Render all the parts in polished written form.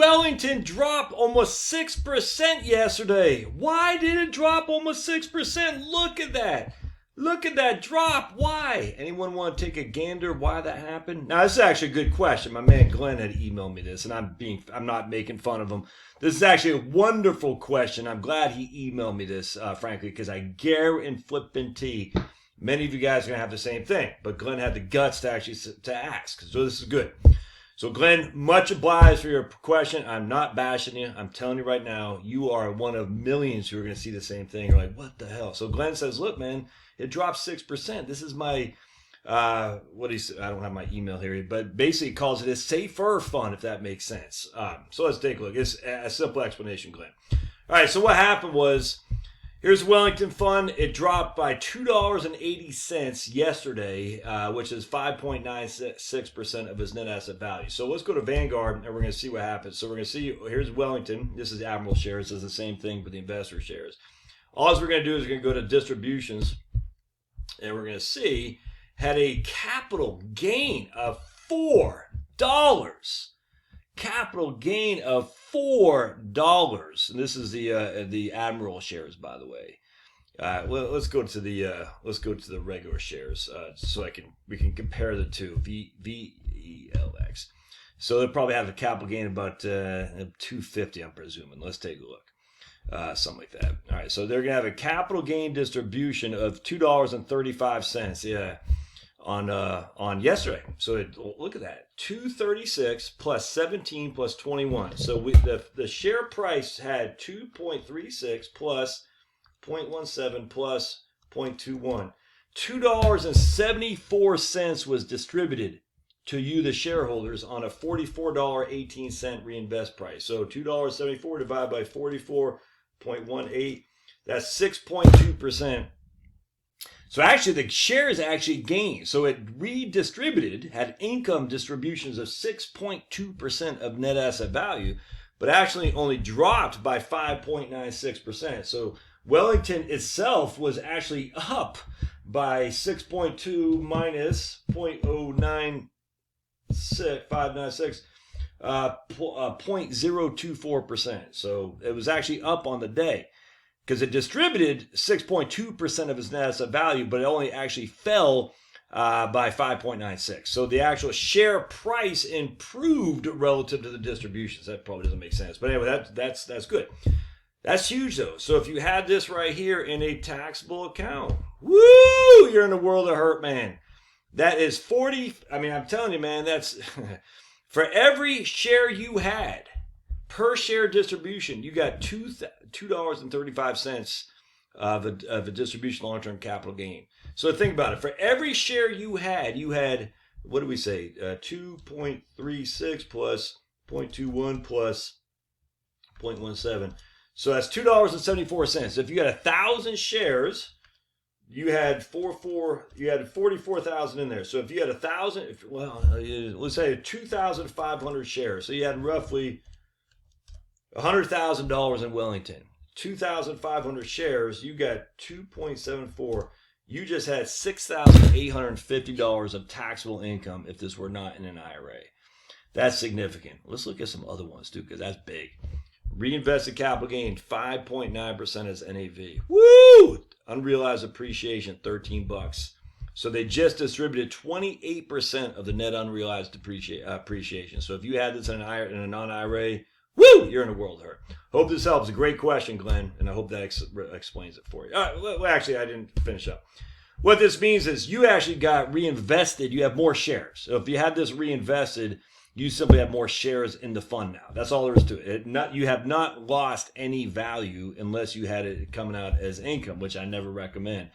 Wellington dropped almost 6% yesterday. Why did it drop almost 6%? Look at that. Look at that drop. Why? Anyone want to take a gander why that happened? Now, this is actually a good question. My man Glenn had emailed me this, and I'm not making fun of him. This is actually a wonderful question. I'm glad he emailed me this, frankly, because I guarantee many of you guys are going to have the same thing. But Glenn had the guts to actually to ask. So this is good. So Glenn, much obliged for your question. I'm not bashing you. I'm telling you right now, you are one of millions who are going to see the same thing. You're like, what the hell? So Glenn says, look, man, it dropped 6%. This is my, I don't have my email here, but basically calls it a safer fund, if that makes sense. So let's take a look. It's a simple explanation, Glenn. All right, so what happened was, here's Wellington Fund. It dropped by $2.80 yesterday, which is 5.96% of its net asset value. So let's go to Vanguard, and we're going to see what happens. So we're going to see, here's Wellington. This is Admiral shares. This is the same thing with the investor shares. All we're going to do is we're going to go to distributions, and we're going to see had a capital gain of $4. Capital gain of $4. And this is the Admiral shares, by the way. Well, let's go to the regular shares, so we can compare the two. VELX. So they'll probably have a capital gain about $250, I'm presuming. Let's take a look. Something like that. All right, so they're gonna have a capital gain distribution of $2.35. Yeah, on yesterday. So look at that, 236 plus 17 plus 21. So the share price had 2.36 plus 0.17 plus 0.21. $2.74 was distributed to you, the shareholders, on a $44.18 reinvest price. So $2.74 divided by 44.18, that's 6.2%. So actually the shares actually gained. So it redistributed, had income distributions of 6.2% of net asset value, but actually only dropped by 5.96%. So Wellington itself was actually up by 6.2 minus 0.596, 0.024%. So it was actually up on the day, because it distributed 6.2% of its net asset value, but it only actually fell by 5.96. So the actual share price improved relative to the distributions. That probably doesn't make sense. But anyway, that's good. That's huge, though. So if you had this right here in a taxable account, woo, you're in the world of hurt, man. That is 40. I mean, I'm telling you, man, that's for every share you had, per share distribution, you got $2.35 of a distribution long-term capital gain. So think about it. For every share you had, what do we say? 2.36 plus 0.21 plus 0.17. So that's $2.74. If you had 1,000 shares, you had 44,000 in there. So if you had 1,000, let's say 2,500 shares. So you had roughly $100,000 in Wellington. 2,500 shares, you got 2.74. You just had $6,850 of taxable income if this were not in an IRA. That's significant. Let's look at some other ones too, because that's big. Reinvested capital gain, 5.9% as NAV. Woo! Unrealized appreciation, $13. So they just distributed 28% of the net unrealized appreciation. So if you had this in a non-IRA, woo, you're in a world of hurt. Hope this helps. A great question, Glenn, and I hope that explains it for you. All right, well, actually, I didn't finish up. What this means is you actually got reinvested. You have more shares. So if you had this reinvested, you simply have more shares in the fund now. That's all there is to it. You have not lost any value unless you had it coming out as income, which I never recommend.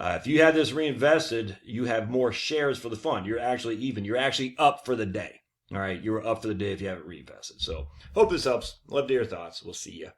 If you had this reinvested, you have more shares for the fund. You're actually even. You're actually up for the day. All right, you were up for the day if you have it reinvested. So hope this helps. Love to hear your thoughts. We'll see you.